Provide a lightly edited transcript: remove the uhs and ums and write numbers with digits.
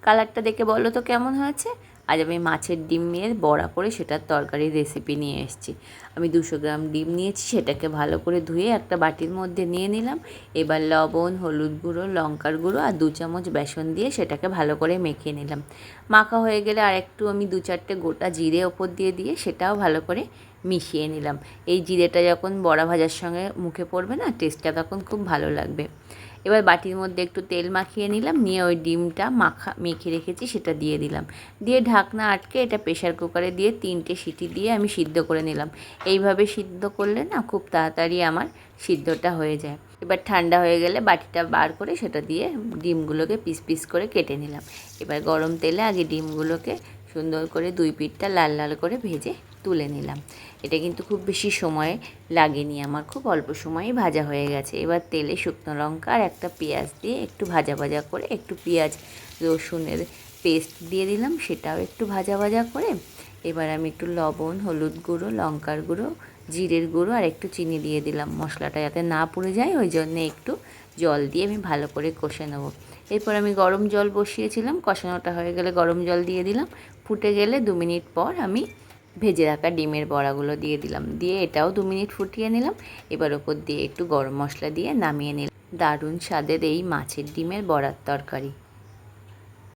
কালারটা দেখে বলো তো কেমন হয়েছে। আজ আমি মাছের ডিমের বড়া করে সেটার তরকারির রেসিপি নিয়ে এসেছি। আমি 200 গ্রাম ডিম নিয়েছি, সেটাকে ভালো করে ধুয়ে একটা বাটির মধ্যে নিয়ে নিলাম। এবার লবণ, হলুদ গুঁড়ো, লঙ্কার গুঁড়ো আর 2 চামচ বেসন দিয়ে সেটাকে ভালো করে মেখে নিলাম। মাখা হয়ে গেলে আর একটু আমি 2-4টে গোটা জিরে ওপর দিয়ে সেটাও ভালো করে মিশিয়ে নিলাম। এই জিরেটা যখন বড়া ভাজার সঙ্গে মুখে পড়বে না, টেস্টটা তখন খুব ভালো লাগবে। এবার বাটির মধ্যে একটু তেল মাখিয়ে নিলাম, নিয়ে ওই ডিমটা মেখে রেখেছি সেটা দিয়ে দিলাম। দিয়ে ঢাকনা আটকে এটা প্রেশার কুকারে দিয়ে 3টে সিটি দিয়ে আমি সিদ্ধ করে নিলাম। এইভাবে সিদ্ধ করলে না খুব তাড়াতাড়ি আমার সিদ্ধটা হয়ে যায়। এবার ঠান্ডা হয়ে গেলে বাটিটা বার করে সেটা দিয়ে ডিমগুলোকে পিস পিস করে কেটে নিলাম। এবার গরম তেলে আগে ডিমগুলোকে সুন্দর করে 2 পিঠটা লাল লাল করে ভেজে তুলে নিলাম। এটা কিন্তু খুব বেশি সময় লাগেনি, আমার খুব অল্প সময়ই ভাজা হয়ে গেছে। এবার তেলে শুকনো লঙ্কা আর একটা পেঁয়াজ দিয়ে একটু ভাজা ভাজা করে, একটু পেঁয়াজ রসুনের পেস্ট দিয়ে দিলাম, সেটাও একটু ভাজা ভাজা করে এবার আমি একটু লবণ, হলুদ গুঁড়ো, লঙ্কার গুঁড়ো, জিরের গুঁড়ো আর একটু চিনি দিয়ে দিলাম। মশলাটা যাতে না পুড়ে যায় ওই জন্যে একটু জল দিয়ে আমি ভালো করে কষে নেবো। এরপর আমি গরম জল বসিয়েছিলাম, কষানোটা হয়ে গেলে গরম জল দিয়ে দিলাম। ফুটে গেলে 2 মিনিট পর আমি ভেজে রাখা ডিমের বড়াগুলো দিয়ে দিলাম, দিয়ে এটাও 2 মিনিট ফুটিয়ে নিলাম। এবার ওপর দিয়ে একটু গরম মশলা দিয়ে নামিয়ে নিলাম। দারুণ স্বাদের এই মাছের ডিমের বড়ার তরকারি।